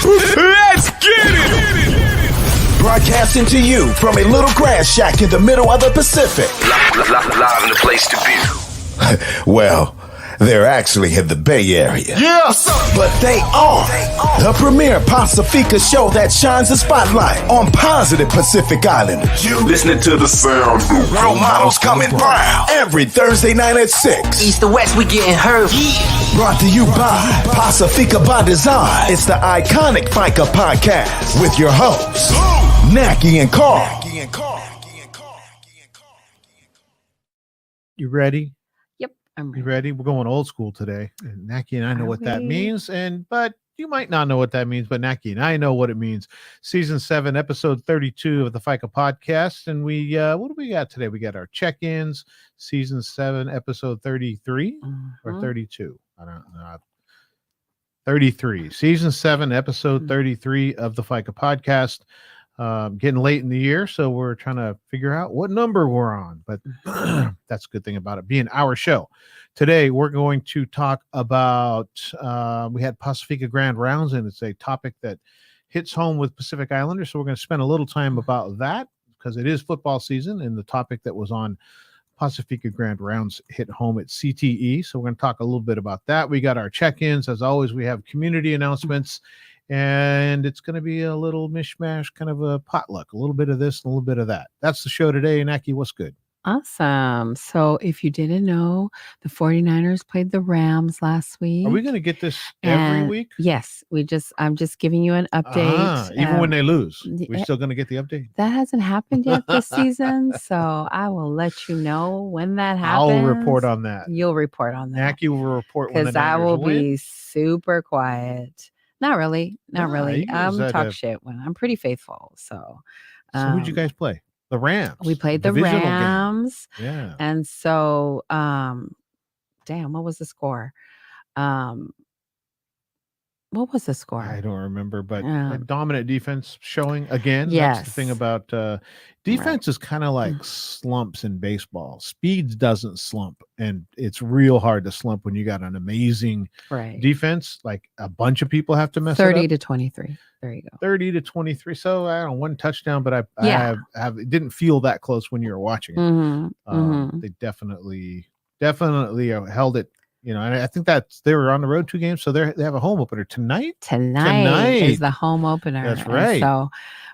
Let's get it! Broadcasting to you from a little grass shack in the middle of the Pacific. Live in the place to be. Well, they're actually in the Bay Area. Yeah! But they are the premier Pacifica show that shines a spotlight on positive Pacific Islanders. You listening to the sound. Role models coming brown every Thursday night at 6. East to west, we getting hurt. Brought to you by Pacifica by Design. It's the iconic Faika Podcast with your hosts, Naki and Carl. You ready? Yep, I'm ready. You ready? We're going old school today. And Naki and I know what that means, but you might not know what that means, but Naki and I know what it means. Season 7, episode 32 of the Faika Podcast. And we what do we got today? We got our check-ins, season 7, episode 33 or 32. I don't know. 33. Season 7, episode 33 of the Faika Podcast. Getting late in the year, so we're trying to figure out what number we're on, but that's a good thing about it being our show. Today we're going to talk about we had Pacifica Grand Rounds, and it's a topic that hits home with Pacific Islanders, so we're going to spend a little time about that because it is football season, and the topic that was on Pacifica Grand Rounds hit home at CTE, so we're going to talk a little bit about that. We got our check-ins. As always, we have community announcements, and it's going to be a little mishmash, kind of a potluck, a little bit of this, a little bit of that. That's the show today. Naki, what's good? Awesome. So if you didn't know, the 49ers played the Rams last week. Are we going to get this every week? Yes, I'm just giving you an update. Even when they lose, we're still going to get the update? That hasn't happened yet this season, so I will let you know when that happens. I'll report on that. You'll report on that. Naki will report when the Niners I will win. be super quiet. Not really. I'm talk shit when I'm pretty faithful. So who'd you guys play? The Rams. We played the Rams. Game. Yeah. And so damn, what was the score? What was the score? I don't remember, but dominant defense showing again. Yes. That's the thing about defense is kind of like slumps in baseball. Speed doesn't slump, and it's real hard to slump when you got an amazing defense. Like a bunch of people have to mess 30 it up. to 23. There you go. 30 to 23. So I don't know, one touchdown, but I have it didn't feel that close when you were watching it. They definitely held it. You know, and I think that they were on the road 2 games, so they have a home opener tonight. Tonight is the home opener. That's right. And so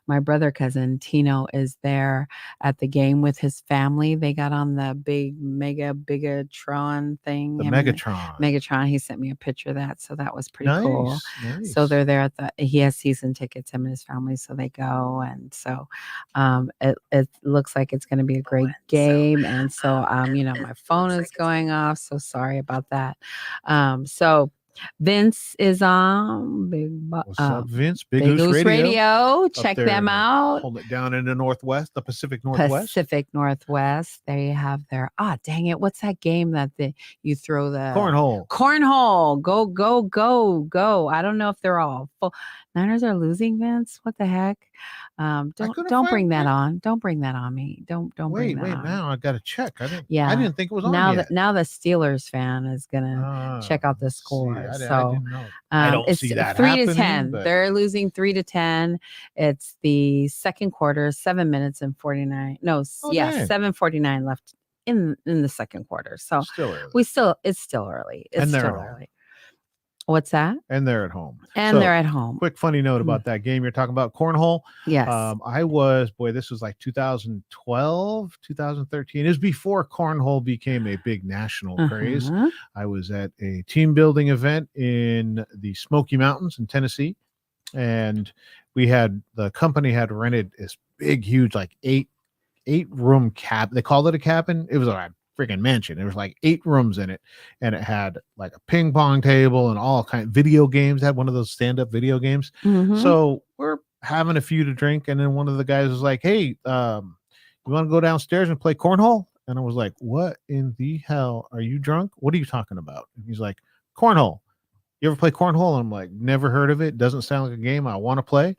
my brother cousin Tino is there at the game with his family. They got on the big Megatron thing. The Megatron. He sent me a picture of that, so that was pretty cool. Nice. So they're there he has season tickets, him and his family, so they go, and so it looks like it's going to be a great game. And so my phone is going off, so sorry about that. So Vince is on What's up, Vince? Big Goose Radio. Check them out. Hold it down in the Northwest, the Pacific Northwest. Pacific Northwest. They have their dang it. What's that game that you throw the cornhole? Go. I don't know if they're all full. Niners are losing, Vince. What the heck? Don't bring that on. Don't bring that on me. Don't bring that on. Now I got to check. I didn't think it was on yet. Now the Steelers fan is gonna check out the score. I didn't know. I don't it's see that 3 to 10. happening, They're losing 3 to 10. It's the second quarter, 7 minutes and 49. No, 7:49 left in the second quarter. So it's still early. It's still early. What's that? And they're at home. They're at home. Quick funny note about that game. You're talking about cornhole. Yes. This was like 2012, 2013. It was before cornhole became a big national craze. I was at a team building event in the Smoky Mountains in Tennessee. And the company had rented this big, huge, like eight room cabin. They called it a cabin. It was a freaking mansion. There was like 8 rooms in it, and it had like a ping pong table and all kind of video games. It had one of those stand-up video games. So we're having a few to drink, and then one of the guys was like, "Hey, you want to go downstairs and play cornhole?" And I was like, "What in the hell? Are you drunk? What are you talking about?" And he's like, "Cornhole. You ever play cornhole?" And I'm like, "Never heard of it. Doesn't sound like a game I want to play."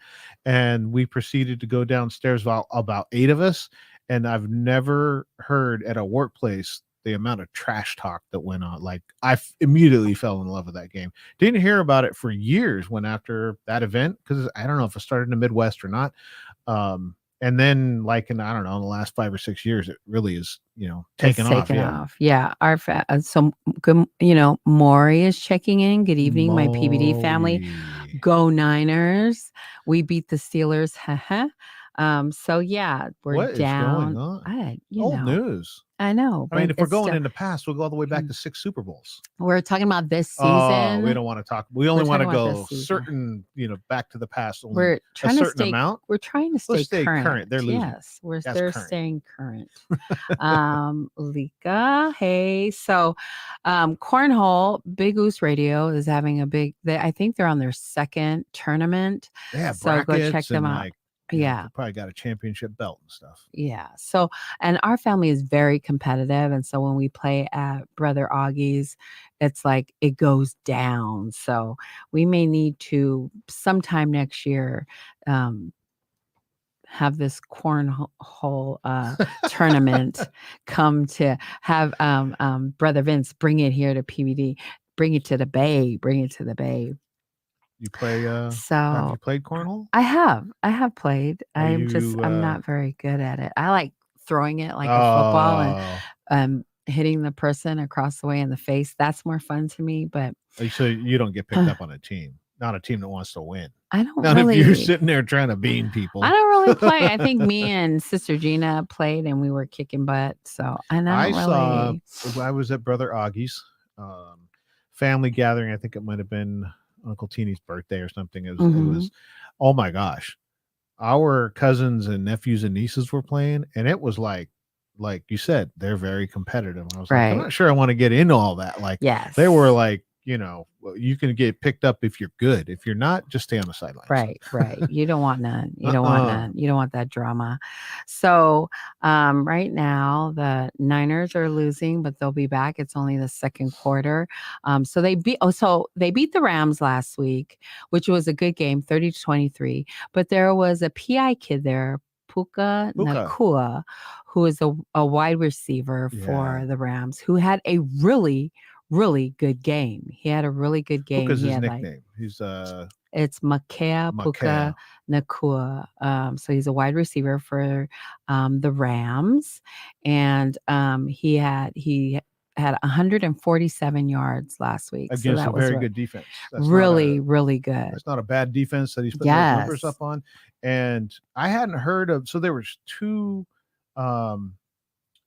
And we proceeded to go downstairs, about 8 of us. And I've never heard at a workplace the amount of trash talk that went on. Like I immediately fell in love with that game. Didn't hear about it for years when after that event, because I don't know if it started in the Midwest or not. And then like in, I don't know, in the last 5 or 6 years, it really is, taken off. Yeah. So good, Maury is checking in. Good evening, my PBD family. Maury. Go Niners. We beat the Steelers. So yeah, we're What is down. going on? You Old know, news. I know. I mean, but if we're it's going still- in the past, we'll go all the way back to 6 Super Bowls. we're talking about this Oh, season. we don't want to talk. We only want to talking about go this season. certain, back to the past. Only We're a trying to certain stay. amount. We're trying to Let's stay stay current. They're losing. Yes, That's they're current. staying current. Lika, hey. So, Cornhole Big Goose Radio is having a big. I think they're on their second tournament. They have So go check brackets them and out. like, Yeah. they probably got a championship belt and stuff. Yeah. So, and our family is very competitive. And so when we play at Brother Augie's, it's like it goes down. So we may need to sometime next year have this cornhole tournament come to have Brother Vince bring it here to PBD, bring it to the Bay, bring it to the Bay. You play, have So you played cornhole? I have played. I'm you, not very good at it. I like throwing it like a football and hitting the person across the way in the face. That's more fun to me. But So you don't get picked up on a team, not a team that wants to win. I don't Not really. if you're sitting there trying to bean people. I don't really play. I think me and Sister Gina played and we were kicking butt. So I was at Brother Augie's family gathering. I think it might have been Uncle Teeny's birthday or something. It was, oh my gosh, our cousins and nephews and nieces were playing, and it was like you said, they're very competitive. And I was like, I'm not sure I want to get into all that. Like, yes, they were like, you can get picked up if you're good. If you're not, just stay on the sidelines. Right. You don't want none. You don't want none. You don't want that drama. So right now the Niners are losing, but they'll be back. It's only the second quarter. So they beat the Rams last week, which was a good game, 30-23. But there was a PI kid there, Puka Nakua, who is a wide receiver for the Rams, who had a really good game. He had a really good game. Puka's his nickname. It's Makea Puka Nakua. So he's a wide receiver for the Rams, and he had 147 yards last week against a very good defense. That's really good. It's not a bad defense that he's putting those numbers up on. And I hadn't heard of. So there was two.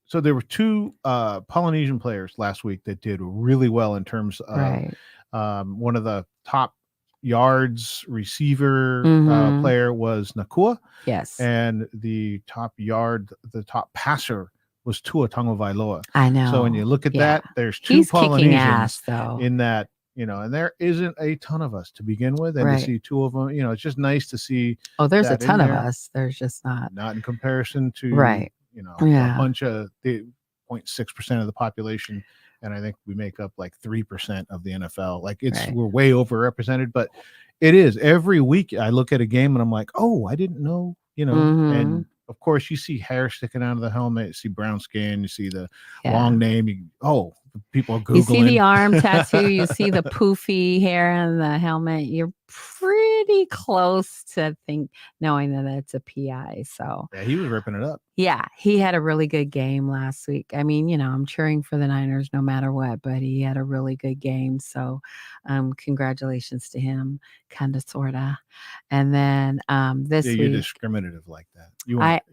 So there were two Polynesian players last week that did really well in terms of one of the top yards receiver player was Nakua. Yes. And the top passer was Tua Tagovailoa. I know. So when you look at that, there's two Polynesians in that, and there isn't a ton of us to begin with. And to see two of them, it's just nice to see. Oh, there's a ton of us. There's just not in comparison to a bunch of the 0.6% of the population, and I think we make up like 3% of the NFL. Like we're way overrepresented, but it is every week I look at a game and I'm like, oh, I didn't know, and of course you see hair sticking out of the helmet, you see brown skin, you see the long name, people are Googling. You see the arm tattoo, you see the poofy hair on the helmet. You're pretty close to knowing that it's a PI. So yeah, he was ripping it up. Yeah, he had a really good game last week. I mean, I'm cheering for the Niners no matter what, but he had a really good game. So congratulations to him, kind of, sort of. And then this week. You're discriminative like that.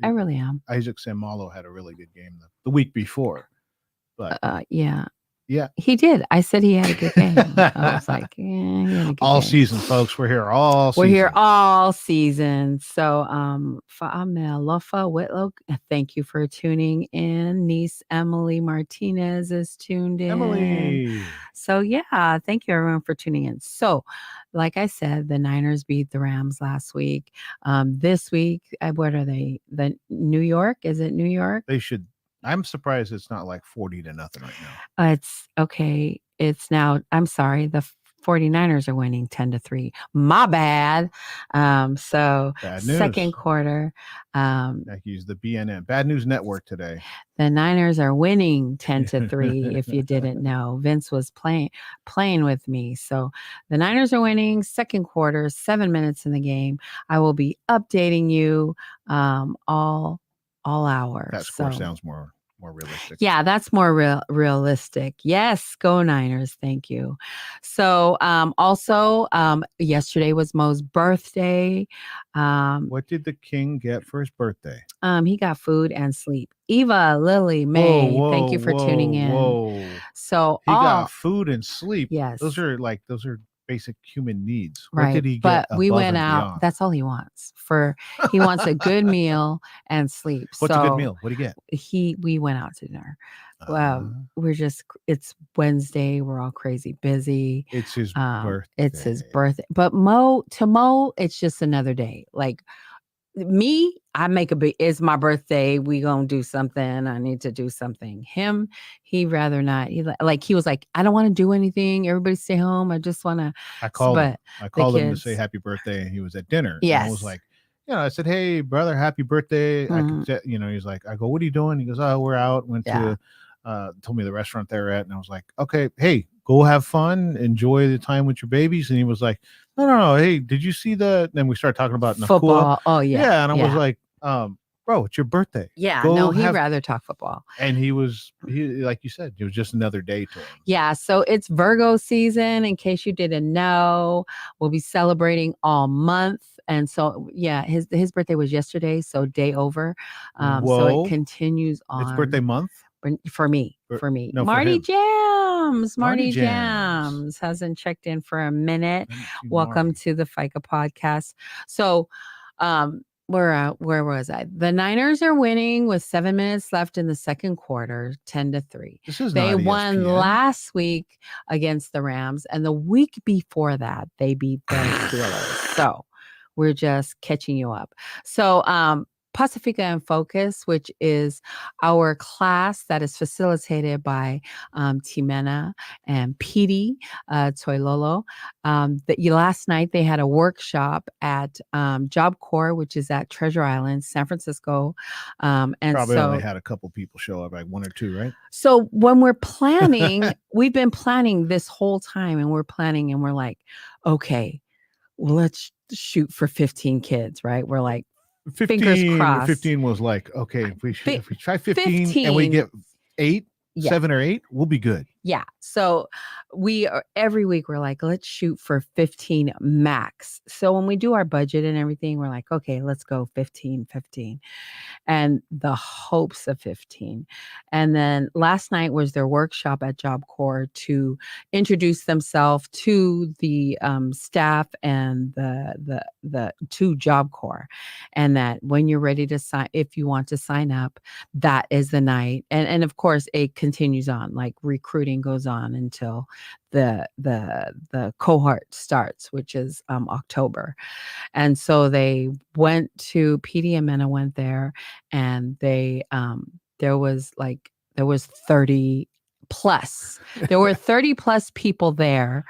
I really am. Isaac Samalo had a really good game the week before. But yeah, he did. I said he had a good game. I was like, he had a good all game. Season, folks. We're here all season. We're here all season. So, Lofa Whitlow, thank you for tuning in. Niece Emily Martinez is tuned in. Emily. So, yeah, thank you everyone for tuning in. So, like I said, the Niners beat the Rams last week. This week, what are they? New York? Is it New York? They should. I'm surprised it's not like 40-0 right now. It's okay. It's now, I'm sorry, the 49ers are winning 10-3. My bad. So Bad second news. quarter, Use the BNN Bad News Network today. the Niners are winning 10-3. If you didn't know, Vince was playing with me. So the Niners are winning second quarter, 7 minutes in the game. I will be updating you all hours. That score sounds more realistic. Yeah, that's more realistic. Yes, go Niners. Thank you. So also yesterday was Mo's birthday. What did the king get for his birthday? He got food and sleep. Eva, Lily, May, thank you for tuning in. Whoa. So he got food and sleep. Yes. Those are basic human needs. Right. What did he get? But we went out. Beyond? That's all he wants. He wants a good meal and sleep. What's a good meal? What do you get? We went out to dinner. It's Wednesday. We're all crazy busy. It's his birthday. It's his birthday. But Mo, it's just another day. Like me, I make it's my birthday. We gonna do something. I need to do something. Him, he rather not. He was like, I don't want to do anything. Everybody stay home. I just want to. I called him to say happy birthday, and he was at dinner. Yes. And I was like, I said, hey brother, happy birthday. He's like, I go, what are you doing? He goes, oh, we're out. Went to told me the restaurant they're at, and I was like, okay, hey, go have fun, enjoy the time with your babies. And he was like, no, hey, did you see the? Then we started talking about football. Oh yeah, and I was like, bro, it's your birthday. Yeah, he'd rather talk football. And he like you said, it was just another day to him. Yeah, so it's Virgo season. In case you didn't know, we'll be celebrating all month. And so, his birthday was yesterday, so day over. So it continues on. It's birthday month. For me. No, Marty Jams. Marty Jams hasn't checked in for a minute. Welcome to the Faika podcast. So, where was I? The Niners are winning with 7 minutes left in the second quarter, 10-3. They won last week against the Rams, and the week before that, they beat the Steelers. So we're just catching you up. So, Pacifica in Focus, which is our class that is facilitated by Timena and Petey Toilolo. Last night they had a workshop at Job Corps, which is at Treasure Island, San Francisco. And probably only had a couple people show up, like 1 or 2, right? So when we're planning, we've been planning this whole time, and we're like, okay, well, let's shoot for 15 kids, right? We're like, 15, fingers crossed. 15 was like, okay, if we try 15 and we get 8, 7 or 8, we'll be good. Yeah. So every week we're like, let's shoot for 15 max. So when we do our budget and everything, we're like, okay, let's go 15, and the hopes of 15. And then last night was their workshop at Job Corps to introduce themselves to the staff and the to Job Corps, and that when you're ready to sign, if you want to sign up, that is the night. And of course it continues on, like recruiting goes on until the cohort starts, which is October. And so they went to PD and Mena went there, and they there was 30 plus. There were 30 plus people there.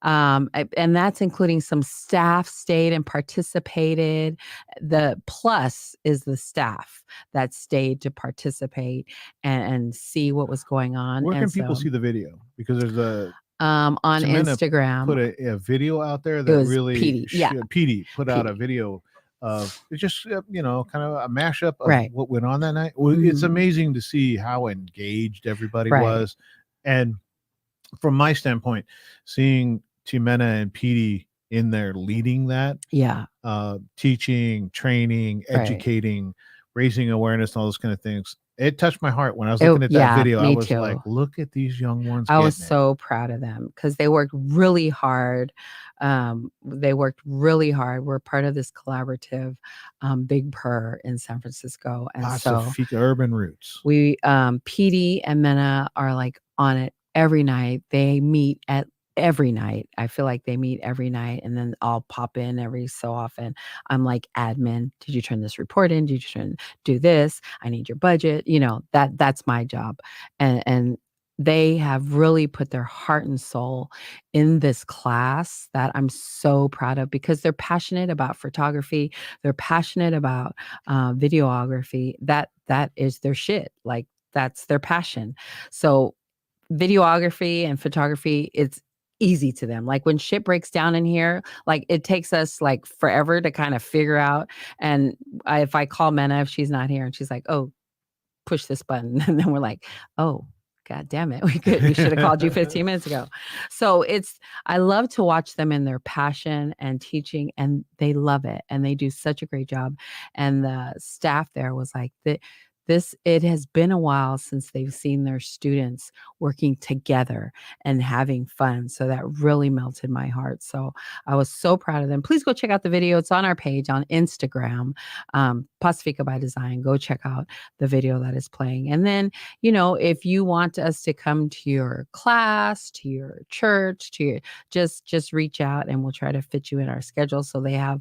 And that's including some staff stayed and participated. The plus is the staff that stayed to participate and see what was going on. Where can people see the video? Because there's on Instagram put a video out there that really Petey put out a video of it's just kind of a mashup of what went on that night. It's amazing to see how engaged everybody was, and from my standpoint, seeing Timena and Petey in there leading that, teaching, training, educating, raising awareness, and all those kind of things. It touched my heart when I was looking at that video. I was like, look at these young ones. I was so proud of them because they worked really hard. We're part of this collaborative, Big Purr in San Francisco. And Pacifica Urban Roots. We, PD and Mena are like on it every night. They meet every night. I feel like they meet every night, and then I'll pop in every so often. I'm like, admin, did you turn this report in? Did you do this? I need your budget. That's my job. And they have really put their heart and soul in this class that I'm so proud of because they're passionate about photography. They're passionate about videography. That is their shit. Like that's their passion. So videography and photography, it's easy to them. Like when shit breaks down in here, like it takes us like forever to kind of figure out. And if I call Mena, if she's not here and she's like, oh, push this button. And then we're like, oh, God damn it. We should have called you 15 minutes ago. So I love to watch them in their passion and teaching, and they love it. And they do such a great job. And the staff there was like, it has been a while since they've seen their students working together and having fun. So that really melted my heart. So I was so proud of them. Please go check out the video. It's on our page on Instagram, Pacifica by Design. Go check out the video that is playing. And then, if you want us to come to your class, to your church, just reach out and we'll try to fit you in our schedule. So they have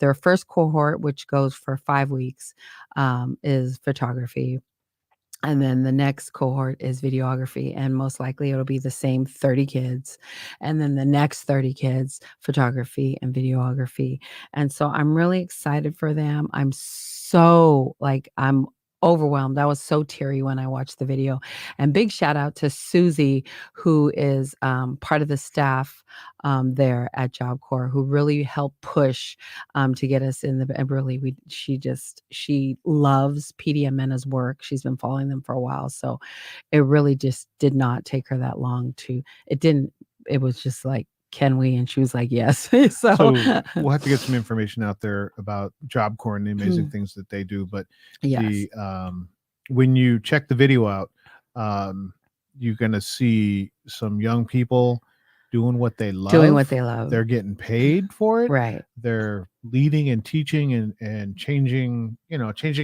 their first cohort, which goes for 5 weeks, is photography. And then the next cohort is videography. And most likely it'll be the same 30 kids. And then the next 30 kids, photography and videography. And so I'm really excited for them. I'm overwhelmed. I was so teary when I watched the video. And big shout out to Susie, who is part of the staff there at Job Corps, who really helped push to get us in the. And really, she loves PD and Mena's work. She's been following them for a while, so it really just did not take her that long to. It didn't. It was just like, can we? And she was like, yes. So we'll have to get some information out there about Job Corps and the amazing things that they do. But yes. When you check the video out, you're going to see some young people doing what they love. They're getting paid for it. Right. They're leading and teaching and changing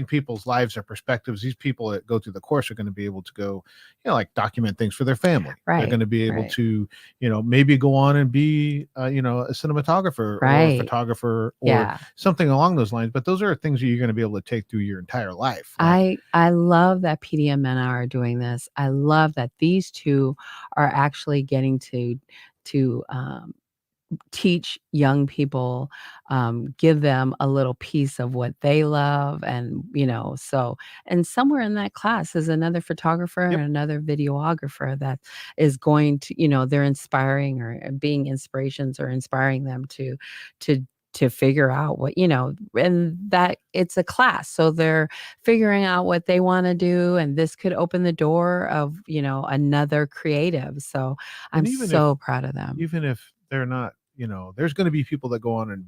people's lives or perspectives. These people that go through the course are going to be able to go, like document things for their family. Right. They're going to be able to, maybe go on and be, a cinematographer or a photographer or something along those lines. But those are things that you're going to be able to take through your entire life. Right? I love that PD and Mena are doing this. I love that these two are actually getting to teach young people, give them a little piece of what they love. And, and somewhere in that class is another photographer and another videographer that is going to, they're inspiring or being inspirations or inspiring them to figure out what, and that it's a class. So they're figuring out what they want to do. And this could open the door of, another creative. So I'm so proud of them. Even if they're not, there's going to be people that go on and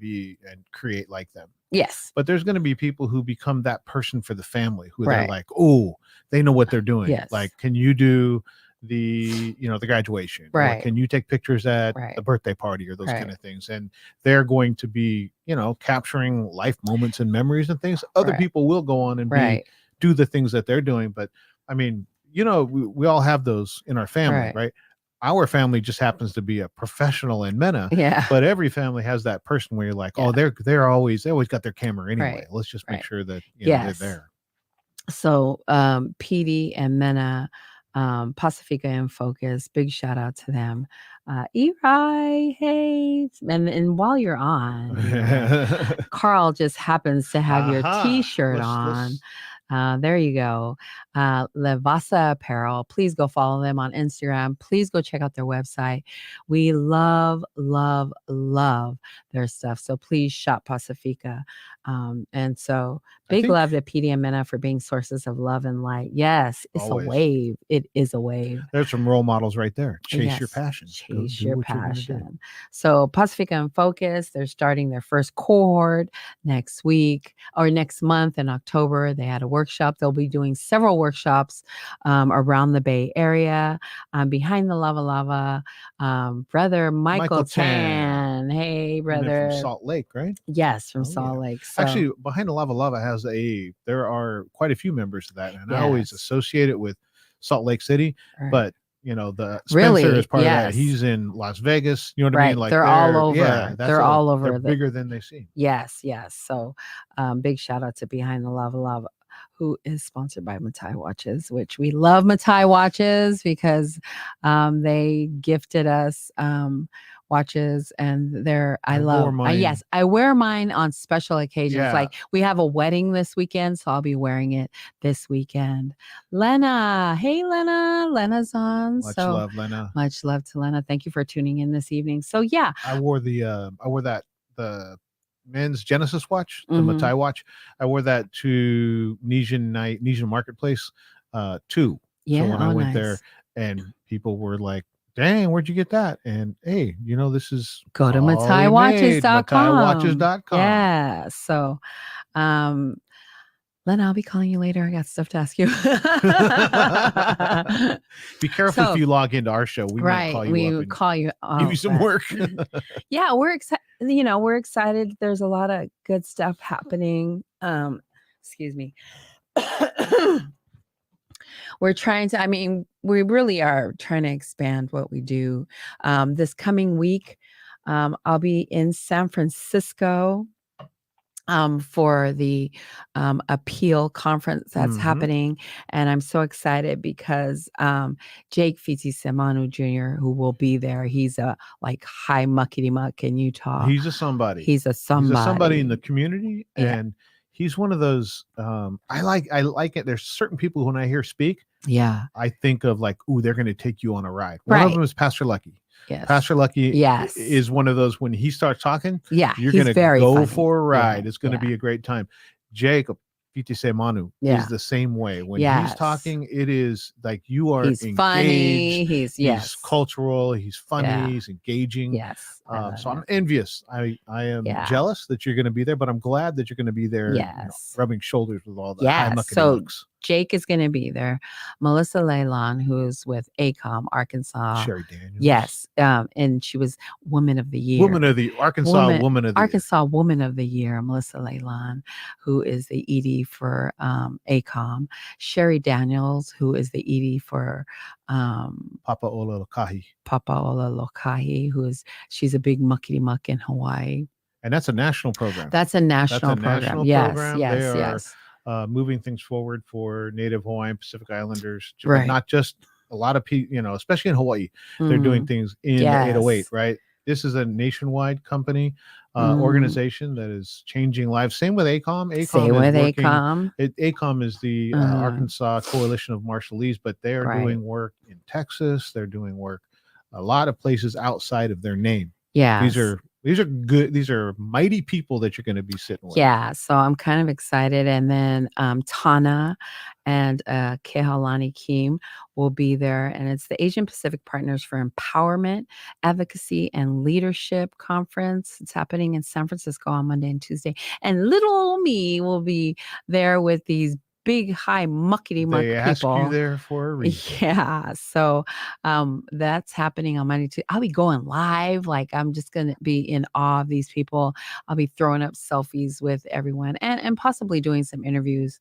create like them. Yes. But there's going to be people who become that person for the family who they're like, oh, they know what they're doing. Yes. Like, can you do the graduation? Right. Or can you take pictures at the birthday party or those kind of things? And they're going to be, capturing life moments and memories and things. Other people will go on and do the things that they're doing. But I mean, we all have those in our family, right? Our family just happens to be a professional in Mena, but every family has that person where you're like, oh, they always got their camera anyway. Right. Let's just make sure that they're there. So PD and Mena, Pacifica in Focus, big shout out to them. Eli, hey, and while you're on, Carl just happens to have your T-shirt on. There you go. Levasa Apparel. Please go follow them on Instagram. Please go check out their website. We love, love, love their stuff. So please shop Pacifica. And so big love to PD and Mena for being sources of love and light. Yes, it's always a wave. It is a wave. There's some role models right there. Chase your passion. Chase your passion. So Pacifica in Focus, they're starting their first cohort next week or next month in October. They had a workshop. They'll be doing several workshops around the Bay Area. Behind the Lava, brother Michael Tan. Hey, brother. From Salt Lake, right? Yes, from Salt Lake. So, actually, Behind the Lava has there are quite a few members of that. And I always associate it with Salt Lake City, but the Spencer is part of that. He's in Las Vegas. You know what I mean? Like they're all over. Yeah, they're all over. They're bigger than they seem. Yes. So big shout out to Behind the Lava. who is sponsored by Matai Watches, which we love Matai Watches because they gifted us watches, and I wore love mine. yes, I wear mine on special occasions. Yeah. Like we have a wedding this weekend, so I'll be wearing it this weekend. Lena, hey Lena's on. Much So love, Lena. much love to Lena. Thank you for tuning in this evening. So yeah, I wore the men's Genesis watch, the Mhm. Matai watch. I wore that to Nesian Marketplace too. Yeah, So when I went there, nice. and people were like, "Dang, where'd you get that?" And hey, this is Go to all made, MataiWatches.com. MataiWatches.com. Yeah. So Len, I'll be calling you later. I got stuff to ask you. Be careful So, if you log into our show. We might right. call you We up would and call you give up, you some but- work. Yeah, we're excited. We're excited. There's a lot of good stuff happening. Excuse me. We're trying to, we really are trying to expand what we do. This coming week, I'll be in San Francisco for the appeal conference that's Mhm. happening. And I'm so excited because Jake Fiti-Semanu Jr., who will be there, he's a high muckety muck in Utah. He's a somebody. He's a somebody. He's a somebody in the community, Yeah. and he's one of those. I like it. There's certain people when I hear speak, Yeah. I think of ooh, they're going to take you on a ride. One Right. of them is Pastor Lucky. Yes. Pastor Lucky Yes. is one of those, when he starts talking, Yeah. you're he's going to very go funny. for a ride. Yeah, It's going to yeah. be a great time. Jacob Fiti-Semanu Yeah. is the same way. When he's Yes. talking, it is like you are He's engaged. funny. He's Yes. cultural. He's funny. Yeah. He's engaging. Yes. I love So I'm him. envious. I am Yeah. jealous that you're going to be there, but I'm glad that you're going to be there. Yes. Rubbing shoulders with all the high Yes. muckety So mucks. Jake is going to be there. Melissa Leylon, who's with ACOM, Arkansas. Sherry Daniels. Yes. And she was Woman of the Year. Woman of the Arkansas Woman of the Year. Arkansas Woman of the Year, Melissa Leylon, who is the ED for ACOM. Sherry Daniels, who is the ED for Papa Ola Lokahi. Papa Ola Lokahi, she's a big muckety muck in Hawaii. And that's a national program. That's a national program. National Yes, program. yes, They are yes. moving things forward for Native Hawaiian Pacific Islanders. Right. Not just a lot of people, especially in Hawaii, they're doing things in the 808, right? This is a nationwide company, organization that is changing lives. Same with ACOM. ACOM is the Arkansas Coalition of Marshallese, but they are doing work in Texas. They're doing work a lot of places outside of their name. Yeah. These are good. These are mighty people that you're going to be sitting with. Yeah. So I'm kind of excited. And then Tana and Kehaulani Kim will be there. And it's the Asian Pacific Partners for Empowerment, Advocacy, and Leadership Conference. It's happening in San Francisco on Monday and Tuesday. And little old me will be there with these big, high, muckety muck people. They ask you there for a reason. Yeah. So that's happening on Monday too. I'll be going live. I'm just going to be in awe of these people. I'll be throwing up selfies with everyone and possibly doing some interviews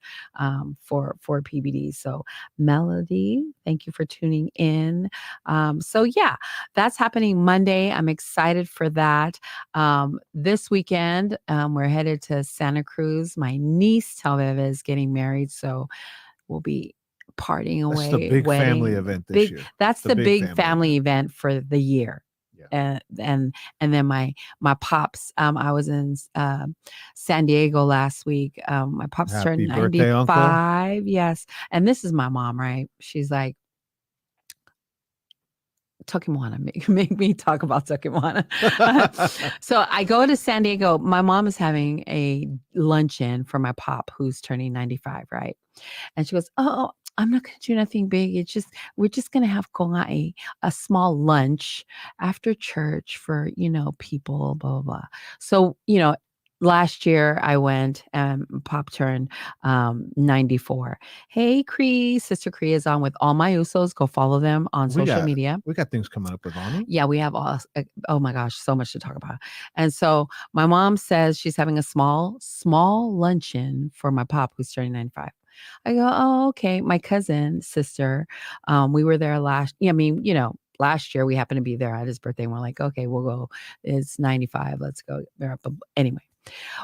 for PBD. So Melody, thank you for tuning in. So yeah, that's happening Monday. I'm excited for that. This weekend, we're headed to Santa Cruz. My niece, Talveva, is getting married. So we'll be partying away. That's the big family event this year. That's the big family event for the year. Yeah. And then my pops, I was in San Diego last week. My pops turned 95. Birthday, yes. And this is my mom, right? She's like, Tokiwana, make me talk about Tokiwana. So I go to San Diego. My mom is having a luncheon for my pop, who's turning 95, right? And she goes, "Oh, I'm not going to do nothing big. We're just going to have konga'i, a small lunch after church for, people, blah, blah, blah." So, last year I went and Pop turned 94. Hey, Cree. Sister Cree is on with all my Usos. Go follow them on social media. We got things coming up with Ani. Yeah, we have oh my gosh, so much to talk about. And so my mom says she's having a small luncheon for my Pop, who's turning 95. I go, oh, okay. My cousin, sister, we were there last year we happened to be there at his birthday. And we're like, okay, we'll go. It's 95. Let's go. Anyway.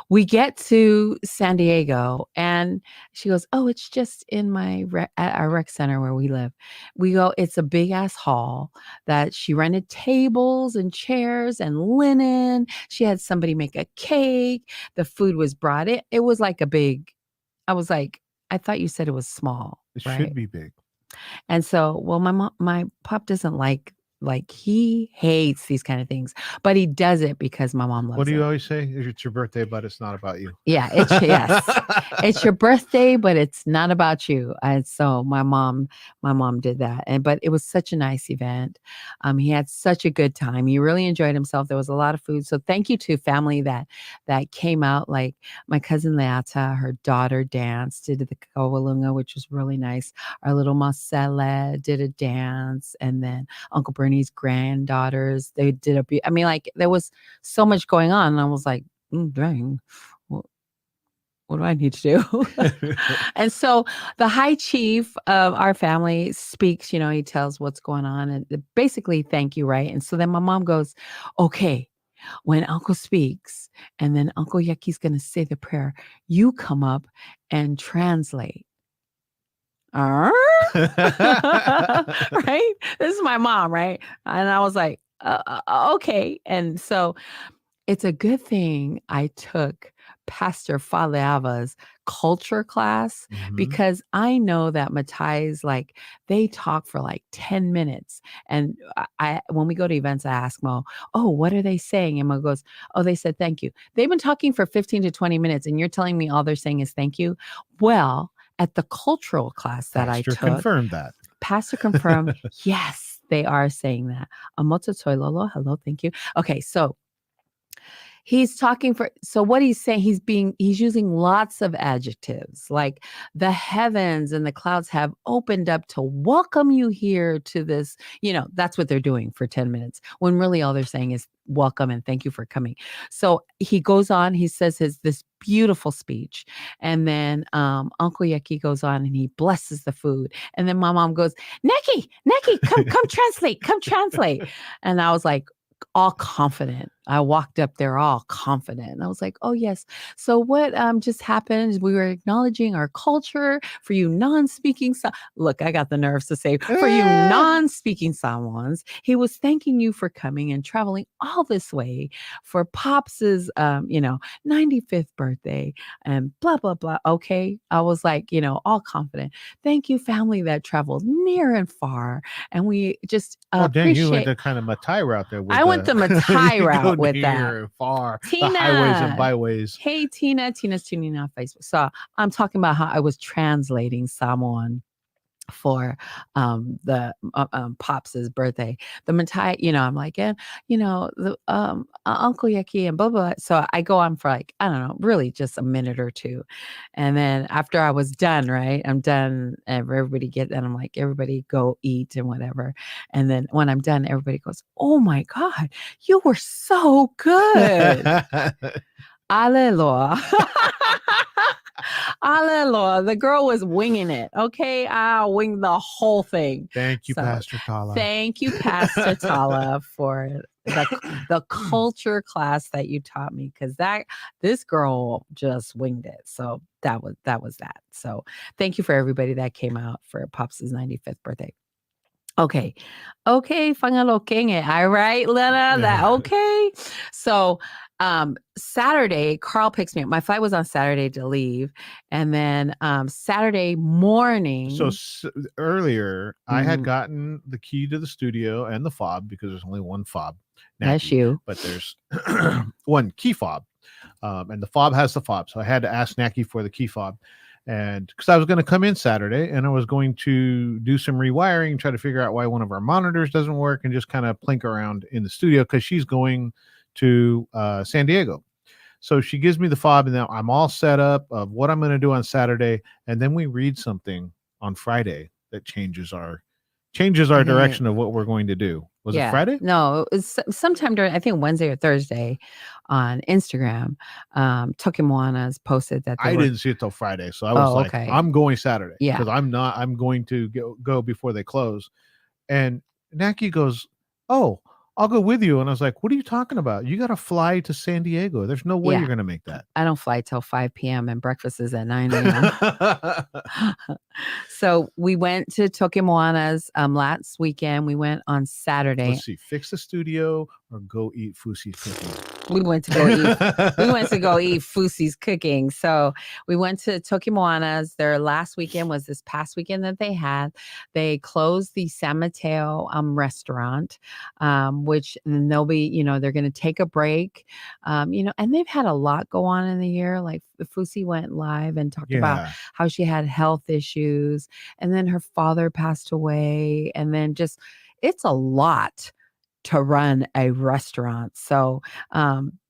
We get to San Diego and she goes, "Oh, it's just in at our rec center where we live." We go, it's a big ass hall that she rented tables and chairs and linen. She had somebody make a cake. The food was brought in. It was like a big, I was like, I thought you said it was small, It right? should be big. And so, well, my pop doesn't like he hates these kind of things, but he does it because my mom loves What do you it. always say? It's your birthday, but it's not about you. Yeah, yes. It's your birthday, but it's not about you. And so my mom did that. But it was such a nice event. He had such a good time. He really enjoyed himself. There was a lot of food. So thank you to family that came out. Like my cousin Leata, her daughter danced, did the Kawalunga, which was really nice. Our little Marcella did a dance, and then Uncle Bernie's granddaughters, they did I mean, like there was so much going on, and I was like, dang, what do I need to do? And so the high chief of our family speaks, he tells what's going on and basically thank you, right? And so then my mom goes, okay, when Uncle speaks and then Uncle Yaki's going to say the prayer, you come up and translate. Right? This is my mom, right? And I was like, okay. And so it's a good thing I took Pastor Faleava's culture class because I know that Matai's like, they talk for like 10 minutes. And when we go to events, I ask Mo, oh, what are they saying? And Mo goes, oh, they said thank you. They've been talking for 15 to 20 minutes and you're telling me all they're saying is thank you. Well, at the cultural class that I took, confirmed that. Pastor confirmed, yes, they are saying that. Amoto Toilolo, hello, thank you. Okay, so he's talking so what he's saying, he's using lots of adjectives like the heavens and the clouds have opened up to welcome you here to this, that's what they're doing for 10 minutes when really all they're saying is welcome and thank you for coming. So he goes on, he says this beautiful speech. And then Uncle Yaki goes on and he blesses the food. And then my mom goes, Neki, come translate. And I was like, all confident. I walked up there all confident. And I was like, oh, yes. So what just happened is we were acknowledging our culture for you non-speaking. Look, I got the nerves to say for you non-speaking Samoans. He was thanking you for coming and traveling all this way for Pops's, 95th birthday and blah, blah, blah. Okay. I was like, all confident. Thank you, family that traveled near and far. And we just appreciate. You went the kind of Matai route there. I went the Matai route with that. Far, Tina, the highways and byways. Hey, Tina's tuning in on Facebook. So I'm talking about how I was translating Samoan for the Pops's birthday. The Matai, I'm like, and the Uncle Yaki and blah blah. So I go on for like, I don't know, really just a minute or two. And then after I was done, right? I'm done, and everybody and I'm like, everybody go eat and whatever. And then when I'm done, everybody goes, oh my God, you were so good. Alleluia. Alleluia. The girl was winging it. Okay. I winged the whole thing. Thank you, Pastor Tala. Thank you, Pastor Tala, for the culture class that you taught me. Cause this girl just winged it. So that was that. So thank you for everybody that came out for Pops' 95th birthday. Okay. Fangalokenge. All right, Lena. That okay. So Saturday, Carl picks me up. My flight was on Saturday to leave. And then Saturday morning. So earlier, I had gotten the key to the studio and the fob because there's only one fob. That's you. But there's one key fob. And the fob has the fob. So I had to ask Naki for the key fob. And because I was going to come in Saturday and I was going to do some rewiring, try to figure out why one of our monitors doesn't work and just kind of plink around in the studio because she's going to San Diego. So she gives me the fob and now I'm all set up of what I'm going to do on Saturday. And then we read something on Friday that changes our direction of what we're going to do. Was it Friday? No, it was sometime during, I think Wednesday or Thursday on Instagram. Tokimoana's posted that I didn't see it till Friday. So I was like, I'm going Saturday. Yeah. Because I'm going to go before they close. And Naki goes, oh, I'll go with you. And I was like, what are you talking about? You got to fly to San Diego. There's no way Yeah. you're going to make that. I don't fly till 5 p.m. and breakfast is at 9 a.m. So we went to Tokemoana's last weekend. We went on Saturday. Let's see, fix the studio or go eat Fusi's cooking. We went to go eat. We went to go eat Fusi's cooking. So we went to Tokemoana's. Their last weekend was this past weekend that they had. They closed the San Mateo restaurant, which they'll be, they're going to take a break, and they've had a lot go on in the year. Like Fusi went live and talked about how she had health issues, and then her father passed away, and then just it's a lot to run a restaurant. So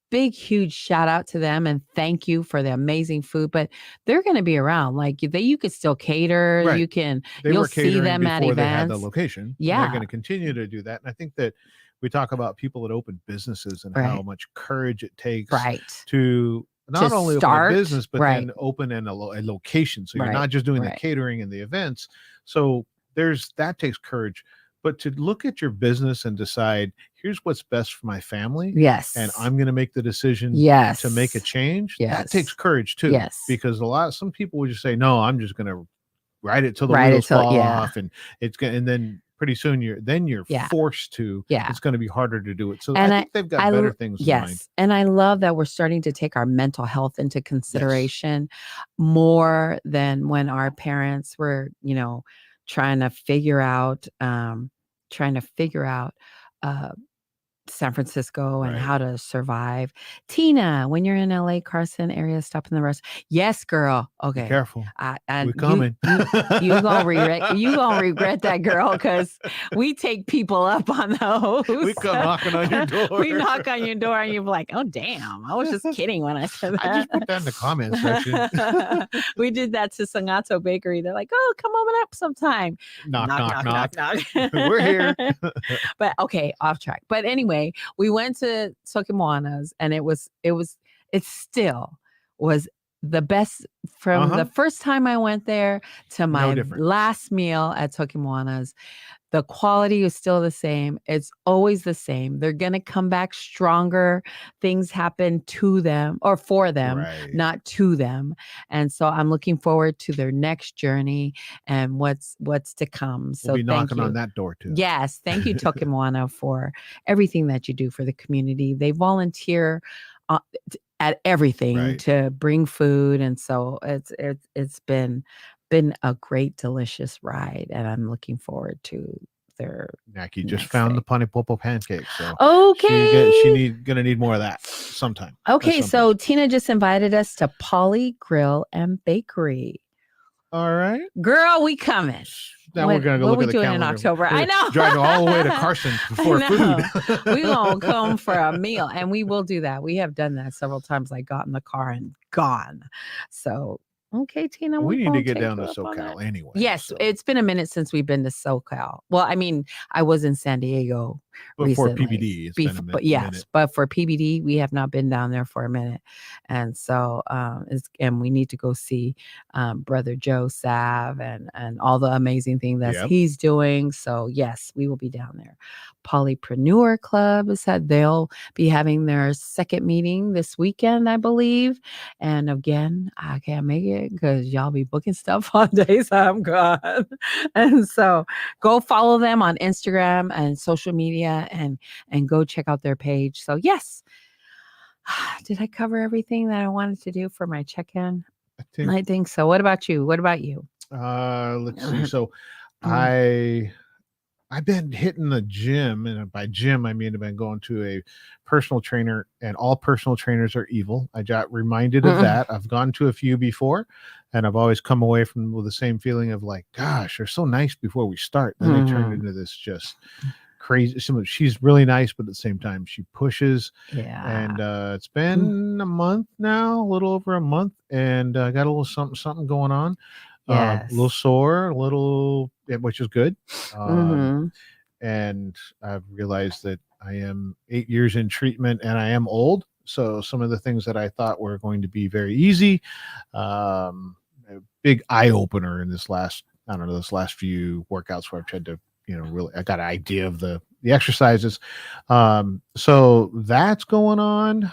big, huge shout out to them and thank you for the amazing food. But they're going to be around. Like you could still cater. Right. You'll see them at events. They had the location. Yeah. They're going to continue to do that. And I think that we talk about people that open businesses and how much courage it takes to not only open a business, but then open in a location. So you're not just doing the catering and the events. So that takes courage. But to look at your business and decide, here's what's best for my family. Yes. And I'm going to make the decision to make a change. Yes. That takes courage too. Yes. Because some people would just say, no, I'm just going to ride it till the wheels fall off. And and then pretty soon you're forced to, it's going to be harder to do it. So I think they've got better things in mind. And I love that we're starting to take our mental health into consideration more than when our parents were, trying to figure out San Francisco and how to survive. Tina, when you're in LA, Carson area, stop in the rest. Yes, girl. Okay. Be careful. We're coming. You gonna regret that, girl, because we take people up on those. We come knocking on your door. We knock on your door and you're like, oh damn, I was just kidding when I said that. I just put that in the comments section. We did that to Sangato Bakery. They're like, oh, come on up sometime. Knock. We're here. But okay, off track. But anyway, we went to Tokemoana's and it still was the best from the first time I went there to my last meal at Tokemoana's. The quality is still the same. It's always the same. They're going to come back stronger. Things happen to them or for them, not to them. And so I'm looking forward to their next journey and what's to come. So we'll be knocking on that door too. Yes. Thank you, Tokemoana, for everything that you do for the community. They volunteer at everything to bring food. And so it's been a great, delicious ride, and I'm looking forward to their. Naki just found the Panipopo pancakes, so gonna need more of that sometime. Okay, so Tina just invited us to Polly Grill and Bakery. All right, girl, we coming. Now we're gonna go look at the calendar. In October? I know. Driving all the way to Carson for food. We're gonna come for a meal, and we will do that. We have done that several times. I got in the car and gone. So. Okay, Tina. We need to get down to SoCal anyway. Yes, it's been a minute since we've been to SoCal. Well, I mean, I was in San Diego before recently. PBD. It's been a minute. Yes, but for PBD, we have not been down there for a minute, and so and we need to go see Brother Joe Sav and all the amazing things that he's doing. So yes, we will be down there. Polypreneur Club said they'll be having their second meeting this weekend, I believe. And again, I can't make it because y'all be booking stuff on days I'm gone. And so go follow them on Instagram and social media and go check out their page. So yes. Did I cover everything that I wanted to do for my check-in? I think so. What about you? Let's see. So I've been hitting the gym, and by gym, I mean I've been going to a personal trainer, and all personal trainers are evil. I got reminded of that. I've gone to a few before, and I've always come away with the same feeling of like, gosh, they're so nice before we start. Then they turn into this just crazy. She's really nice, but at the same time, she pushes. Yeah. And it's been a month now, a little over a month, and I got a little something going on. A little sore, which is good. And I've realized that I am 8 years in treatment and I am old. So some of the things that I thought were going to be very easy, a big eye opener in this last few workouts where I've tried to, really, I got an idea of the the exercises. So that's going on.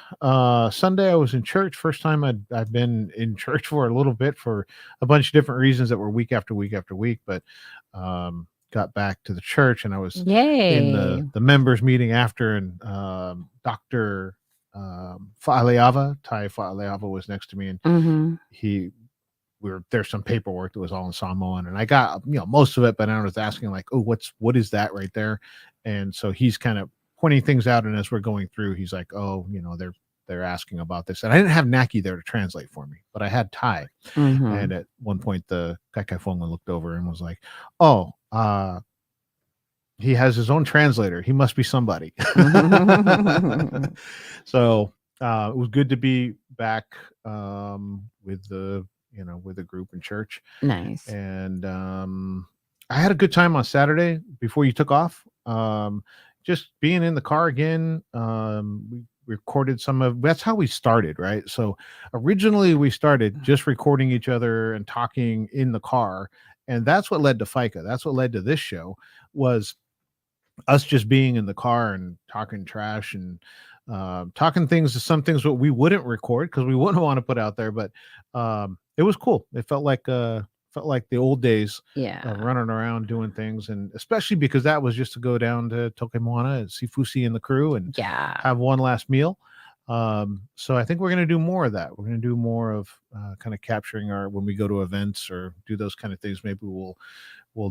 Sunday I was in church. First time I've been in church for a little bit for a bunch of different reasons that were week after week after week, but got back to the church and I was in Yay. the members meeting after, and Dr. Fa'aleava, Tai Fa'aleava was next to me, and Mm-hmm. there's some paperwork that was all in Samoan, and I got most of it, but I was asking like, oh, what is that right there? And so he's kind of pointing things out, and as we're going through, he's like, oh, they're asking about this, and I didn't have Naki there to translate for me, but I had Tai. Mm-hmm. And at one point, the Kaikaifonga looked over and was like, oh, he has his own translator. He must be somebody. So it was good to be back with the group in church. Nice. And I had a good time on Saturday before you took off. Just being in the car again. We recorded that's how we started, right? So originally we started just recording each other and talking in the car. And that's what led to FICA. That's what led to this show, was us just being in the car and talking trash and talking some things that we wouldn't record because we wouldn't want to put out there. But it was cool. It felt like the old days of running around doing things, and especially because that was just to go down to Tokemoana and see Fusi and the crew and have one last meal. So I think we're going to do more of that. We're going to do more of kind of capturing when we go to events or do those kind of things. Maybe we'll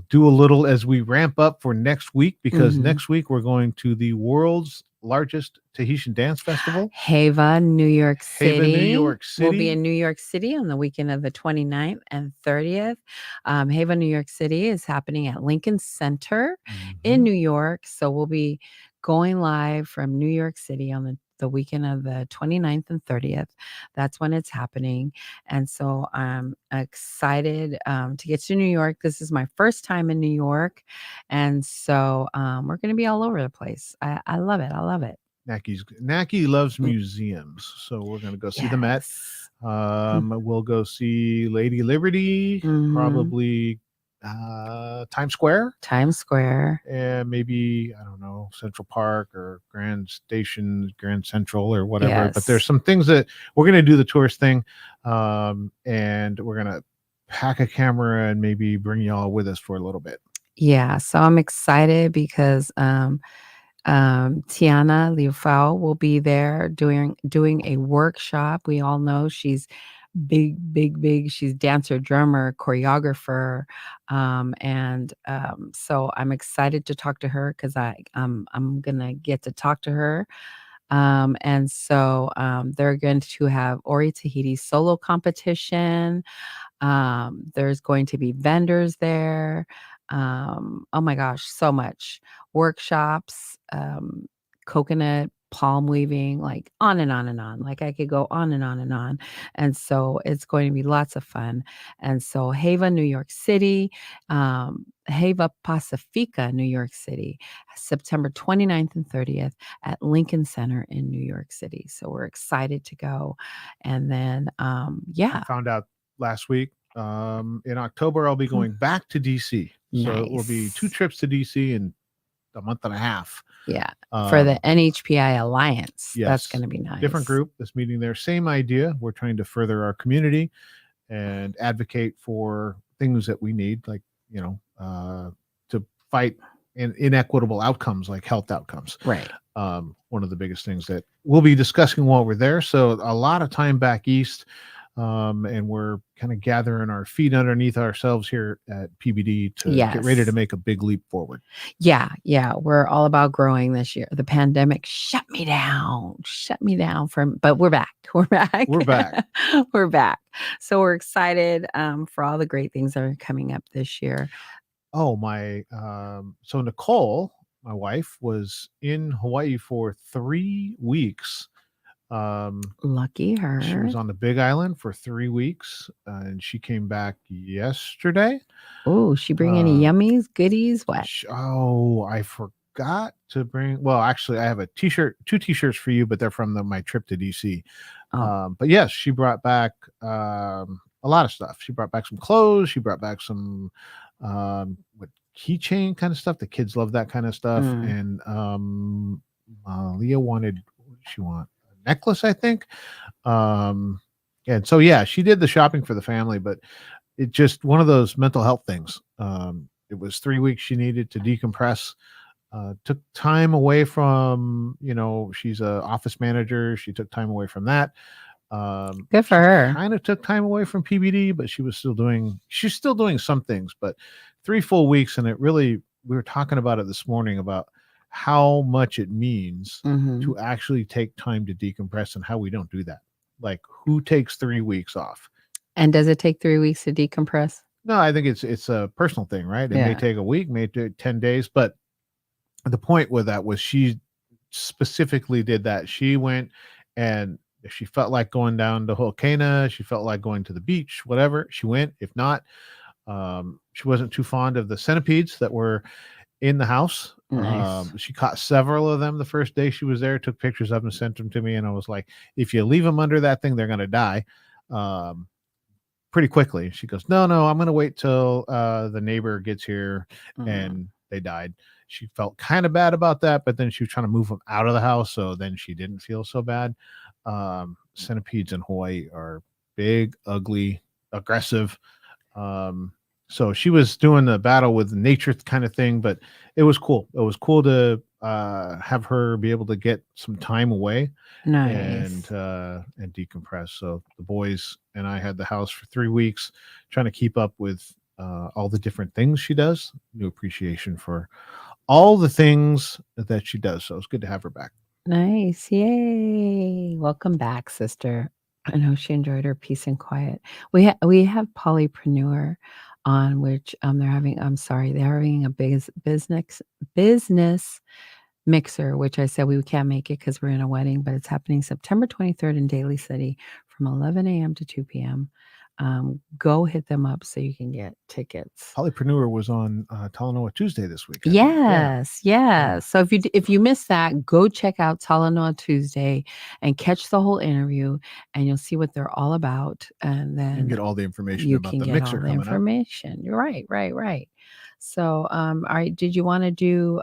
do a little as we ramp up for next week, because next week we're going to the world's largest Tahitian dance festival. Hava, New York City. Hava, New York City. We'll be in New York City on the weekend of the 29th and 30th. Hava, New York City is happening at Lincoln Center in New York. So we'll be going live from New York City on the weekend of the 29th and 30th. That's when it's happening. And so I'm excited to get to New York. This is my first time in New York. And so we're going to be all over the place. I love it. I love it. Naki loves museums. So we're going to go see the Met. We'll go see Lady Liberty, probably Times Square, and maybe, I don't know, Central Park or Grand Station, Grand Central or whatever. But there's some things that we're going to do the tourist thing, and we're going to pack a camera and maybe bring y'all with us for a little bit. Yeah, so I'm excited because Tiana Liufao will be there doing a workshop. We all know she's big. She's dancer, drummer, choreographer. So I'm excited to talk to her because I'm going to get to talk to her. And so they're going to have Ori Tahiti solo competition. There's going to be vendors there. Oh my gosh, so much. Workshops, coconut, palm weaving, like on and on and on. Like I could go on and on and on. And so it's going to be lots of fun. And so Hava, New York City, Hava Pacifica, New York City, September 29th and 30th at Lincoln Center in New York City. So we're excited to go. And then, I found out last week, in October, I'll be going back to DC. So it will be 2 trips to DC in a month and a half. Yeah. For the NHPI Alliance. Yes, that's going to be nice. Different group that's meeting there. Same idea. We're trying to further our community and advocate for things that we need, like, to fight inequitable outcomes like health outcomes. Right. One of the biggest things that we'll be discussing while we're there. So a lot of time back east. And we're kind of gathering our feet underneath ourselves here at PBD to get ready to make a big leap forward. Yeah. We're all about growing this year. The pandemic shut me down but we're back. We're back. So we're excited for all the great things that are coming up this year. Oh, so Nicole, my wife, was in Hawaii for 3 weeks. Lucky her. She was on the Big Island for 3 weeks, and she came back yesterday. Oh, she bring any yummies, goodies? What? I forgot to bring. Well, actually, I have a t-shirt, 2 t-shirts for you, but they're from my trip to DC. But yes, she brought back a lot of stuff. She brought back some clothes. She brought back some keychain kind of stuff. The kids love that kind of stuff. Mm. And Leah wanted, what did she want? A necklace, I think. And so, yeah, she did the shopping for the family, but it just one of those mental health things. It was 3 weeks she needed to decompress. Took time away from, she's a office manager. She took time away from that. Good for her. Kind of took time away from PBD, but she's still doing some things, but 3 full weeks. And we were talking about it this morning about how much it means Mhm. to actually take time to decompress and how we don't do that. Like, who takes 3 weeks off? And does it take 3 weeks to decompress? No, I think it's a personal thing, right? It may Yeah. take a week, may take 10 days, but the point with that was she specifically did that. She went, and if she felt like going down to Volcano, she felt like going to the beach, whatever, she went. If not, she wasn't too fond of the centipedes that were in the house. Nice. She caught several of them the first day she was there, took pictures of them, sent them to me, and I was like, if you leave them under that thing, they're going to die pretty quickly. She goes, no, I'm going to wait till the neighbor gets here. And they died. She felt kind of bad about that, but then she was trying to move them out of the house, so then she didn't feel so bad. Centipedes in Hawaii are big, ugly, aggressive. So she was doing the battle with nature kind of thing, but it was cool. It was cool to have her be able to get some time away Nice. and decompress. So the boys and I had the house for 3 weeks, trying to keep up with all the different things she does. New appreciation for all the things that she does. So it's good to have her back. Nice. Yay. Welcome back, sister. I know she enjoyed her peace and quiet. We have Polypreneur on, which they're having a business mixer, which I said we can't make it because we're in a wedding, but it's happening September 23rd in Daly City from 11 a.m. to 2 p.m. Go hit them up so you can get tickets. Polypreneur was on Talanoa Tuesday this week. I think. Yes. Yeah. So if you missed that, go check out Talanoa Tuesday and catch the whole interview, and you'll see what they're all about. And then You can get all the information you about can the get mixer all the coming up. information. You're right. So, all right. Did you want to do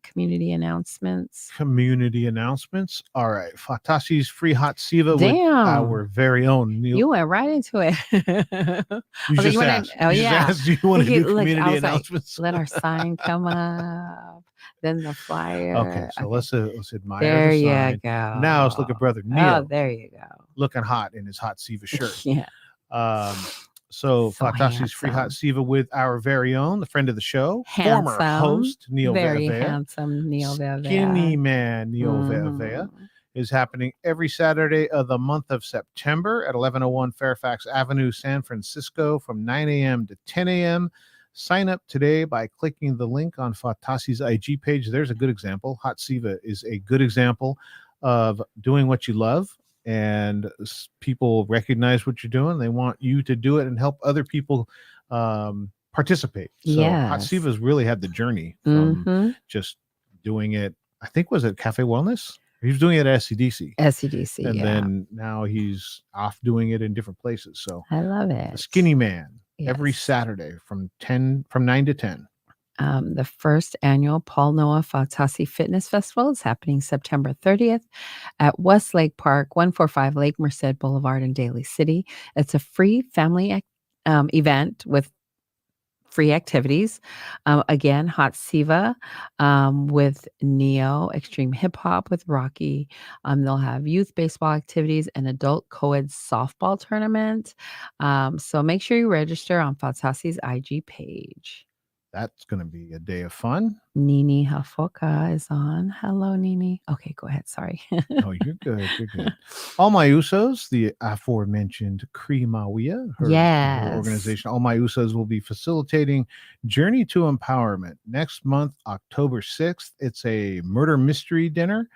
community announcements? Community announcements. All right. Fatasi's free hot siva with Damn. our very own Neil. You went right into it. You Okay, just wanna- asked. oh, You just yeah. asked, do you want to Okay, do look, I community was like, announcements? Let our sign come up. Then the flyer. Okay, so let's admire There the you sign. go. Now let's look at brother Neil. Oh, there you go. Looking hot in his hot siva shirt. Yeah. So So Fatasi's free hot handsome. siva with our very own, the friend of the show, former Handsome. host Neil Very Veavea. handsome Neil Veavea. Skinny man Neil Veavea Mhm. is happening every Saturday of the month of September at 1101 Fairfax Avenue, San Francisco, from 9 a.m. to 10 a.m. Sign up today by clicking the link on Fatasi's IG page. There's a good example. Hot Siva is a good example of doing what you love, and people recognize what you're doing. They want you to do it and help other people participate. So Hot Yes. Siva's really had the journey from Mhm. just doing it. I think was it Cafe Wellness? He was doing it at SCDC. SCDC. And Yeah. then now he's off doing it in different places. So I love the it. Skinny Man every Yes. Saturday from 9 to 10. The first annual Paul Noah Fatasi Fitness Festival is happening September 30th at Westlake Park, 145 Lake Merced Boulevard in Daly City. It's a free family event with free activities. Again, Hot Siva with Neo, Extreme Hip Hop with Rocky. They'll have youth baseball activities and adult co-ed softball tournament. So make sure you register on Fatasi's IG page. That's going to be a day of fun. Nini Hafoka is on. Hello, Nini. Okay, go ahead. Sorry. Oh, you're good. You're good. All My Usos, the aforementioned Cree Mawia, her Yes. organization, All My Usos will be facilitating Journey to Empowerment next month, October 6th. It's a murder mystery dinner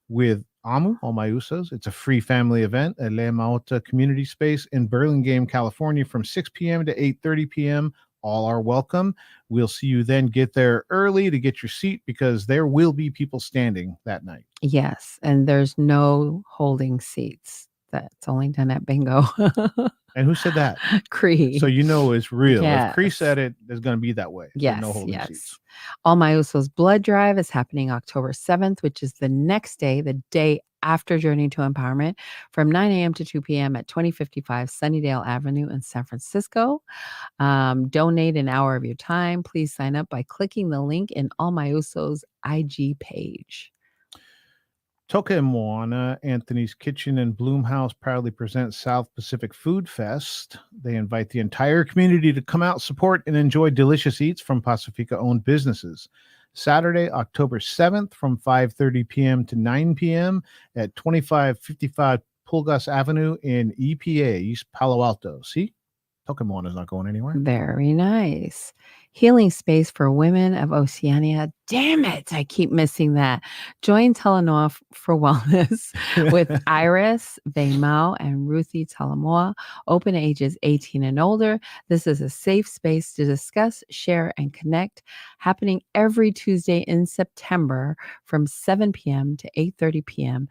with Amu, All My Usos. It's a free family event at Le Maota Community Space in Burlingame, California from 6 p.m. to 8:30 p.m. All are welcome. We'll see you then. Get there early to get your seat because there will be people standing that night. Yes, and there's no holding seats. That's only done at bingo. And who said that? Cree. So you know it's real. If Cree Yes. said it, it's going to be that way. Yes, No holding yes. seats. All My Usos Blood Drive is happening October 7th, which is the next day, the day after Journey to Empowerment, from 9 a.m. to 2 p.m. at 2055 Sunnydale Avenue in San Francisco. Donate an hour of your time. Please sign up by clicking the link in All My Usos IG page. Toka and Moana, Anthony's Kitchen and Bloomhouse proudly present South Pacific Food Fest. They invite the entire community to come out, support, and enjoy delicious eats from Pacifica-owned businesses. Saturday, October 7th from 5:30 p.m. to 9 p.m. at 2555 Pulgas Avenue in EPA, East Palo Alto. See? Toka and Moana is not going anywhere. Very nice. Healing Space for Women of Oceania. Damn it, I keep missing that. Join Telenor for Wellness with Iris, Veimao, and Ruthie Talamoa. Open ages 18 and older. This is a safe space to discuss, share, and connect. Happening every Tuesday in September from 7 p.m. to 8:30 p.m.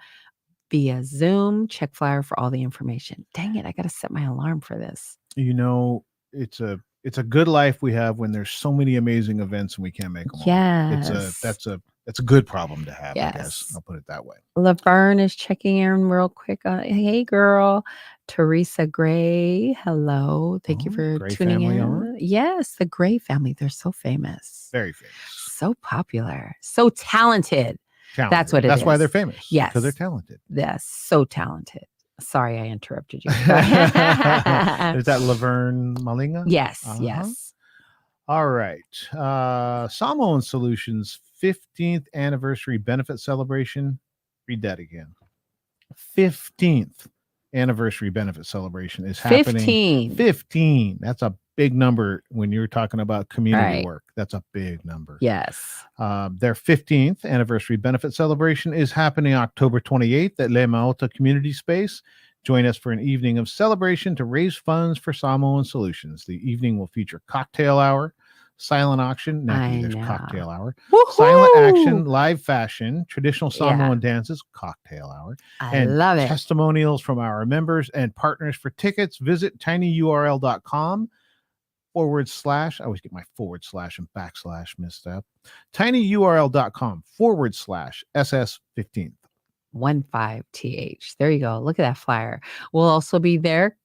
via Zoom. Check flyer for all the information. Dang it, I got to set my alarm for this. You know, it's a good life we have when there's so many amazing events and we can't make them all. Yes. That's a good problem to have, I guess. Yes. I'll put it that way. Laverne is checking in real quick. Hey, girl. Teresa Gray. Hello. Thank you for Gray tuning family in. on? Yes, the Gray family. They're so famous. Very famous. So popular. So talented. That's what it is. That's why they're famous. Yes. Because they're talented. Yes. So talented. Sorry, I interrupted you. Is that Laverne Malinga? Yes. Uh-huh. Yes. All right. Samoan Solutions 15th anniversary benefit celebration. Read that again. 15th anniversary benefit celebration is happening. 15. That's a big number when you're talking about community work. That's a big number. Yes. Their 15th anniversary benefit celebration is happening October 28th at Le Maota Community Space. Join us for an evening of celebration to raise funds for Samoan Solutions. The evening will feature cocktail hour, silent auction. There's cocktail hour. Woo-hoo! Silent action, live fashion, traditional Samoan dances, cocktail hour. I love it. Testimonials from our members and partners. For tickets, visit tinyurl.com/ I always get my / and backslash mixed up. tinyurl.com / SS15. 15th. There you go. Look at that flyer. We'll also be there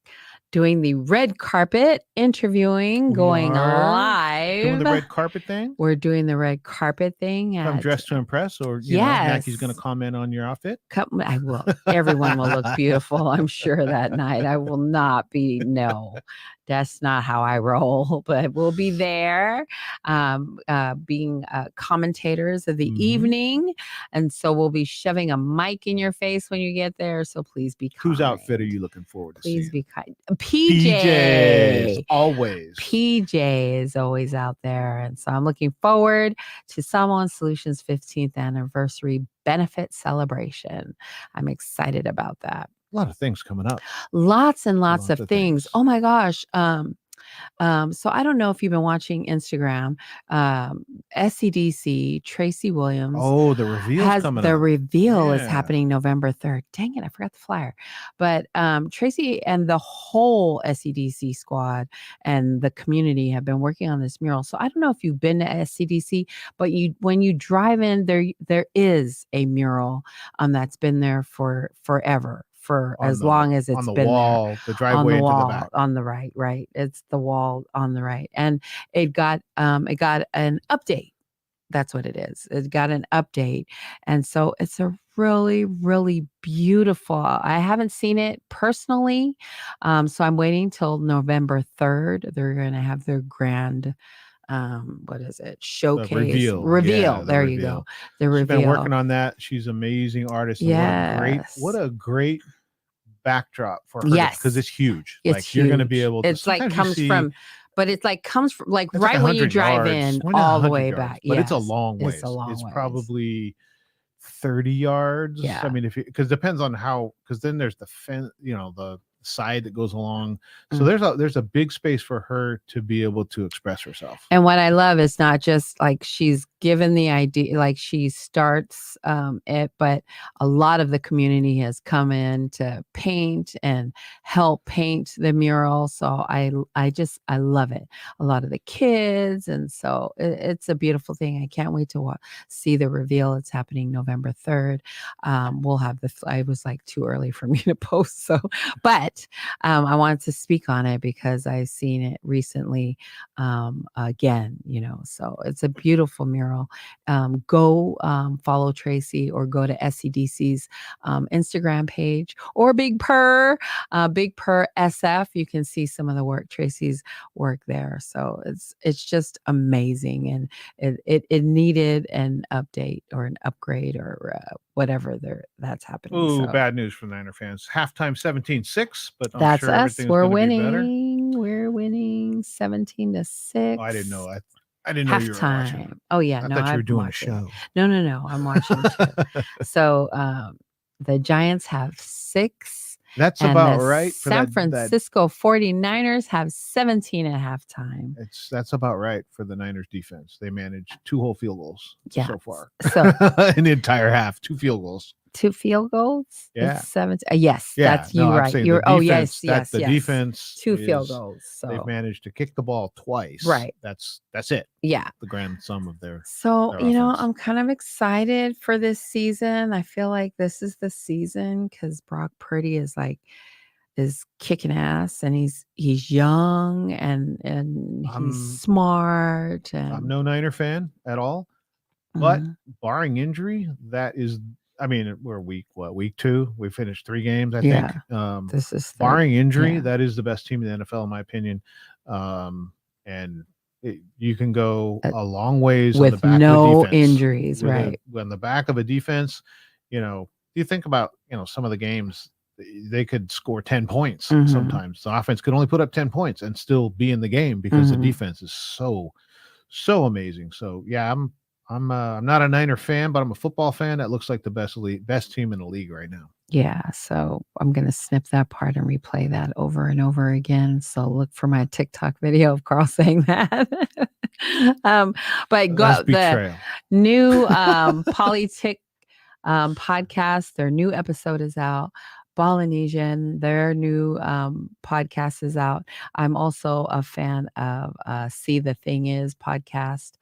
doing the red carpet interviewing, going live. Doing the red carpet thing? We're doing the red carpet thing. I'm dressed to impress, or yes. Naki's going to comment on your outfit? I will. Everyone will look beautiful, I'm sure, that night. I will not be, no. That's not how I roll, but we'll be there being commentators of the evening. And so we'll be shoving a mic in your face when you get there. So please be kind. Whose outfit are you looking forward to Please seeing? Be kind. PJ. Always. PJ is always out there. And so I'm looking forward to Samoan Solutions 15th anniversary benefit celebration. I'm excited about that. A lot of things coming up. Lots and lots of things. Oh my gosh. So I don't know if you've been watching Instagram. SCDC, Tracy Williams. Oh, the reveal coming up. The reveal is happening November 3rd. Dang it, I forgot the flyer. But Tracy and the whole SCDC squad and the community have been working on this mural. So I don't know if you've been to SCDC, but when you drive in, there is a mural that's been there for forever. For as long as it's been wall, there. The driveway on the wall, to the back. On the right. It's the wall on the right. And it got an update. That's what it is. It got an update. And so it's a really, really beautiful. I haven't seen it personally. So I'm waiting till November 3rd. They're going to have their grand what is it? Showcase. Reveal. Yeah, there you go. The reveal. She's been working on that. She's an amazing artist. Yes. What a great backdrop for her. Yes. Because it's huge. It's huge. You're going to be able to. It's right when you drive in all the way back. But it's a long way. It's probably 30 yards. Yeah. I mean, because depends on how, because then there's the fence, the side that goes along. So there's a big space for her to be able to express herself. And what I love is not just like she's given the idea, like she starts it, but a lot of the community has come in to paint and help paint the mural. So I love it. A lot of the kids, and so it's a beautiful thing. I can't wait to see the reveal. It's happening November 3rd. We'll have I was like too early for me to post, so but I wanted to speak on it because I've seen it recently again. So it's a beautiful mural. Go follow Tracy or go to SCDC's Instagram page or Big Purr SF. You can see some of the work, Tracy's work there. So it's just amazing, and it needed an update or an upgrade or whatever that's happening. Ooh, So bad news for Niner fans. Halftime 17-6, but I'm that's sure us. everything's We're going to be better. winning. We're winning 17-6. Oh, I didn't know. I didn't know you were watching. Halftime. Oh yeah, I no, thought you were I'm doing watching. a show. No, I'm watching too. So the Giants have 6. That's and about the right for San that. Francisco 49ers have 17 at halftime. That's about right for the Niners defense. They managed 2 whole field goals so far. So in the entire half, 2 field goals. 2 field goals. Yeah. It's 7. Yes, Yeah, that's you right. saying You're the defense, yes. The defense 2 field goals. So they've managed to kick the ball twice. Right. That's it. Yeah. The grand sum of their. So, their offense. I'm kind of excited for this season. I feel like this is the season because Brock Purdy is kicking ass, and he's young and he's smart. And I'm no Niner fan at all, but barring injury, that is. I mean, we're week 2? We finished 3 games, I think. This is barring injury, that is the best team in the NFL, in my opinion. And you can go a long ways with on the back no of a defense. Injuries, right? On the back of a defense, you think about some of the games, they could score 10 points sometimes. The offense could only put up 10 points and still be in the game because the defense is so amazing. So yeah, I'm not a Niner fan, but I'm a football fan. That looks like the best team in the league right now. Yeah, so I'm going to snip that part and replay that over and over again. So look for my TikTok video of Carl saying that. But go the new Politic podcast, their new episode is out. Polynesian, their new podcast is out. I'm also a fan of See the Thing Is podcast.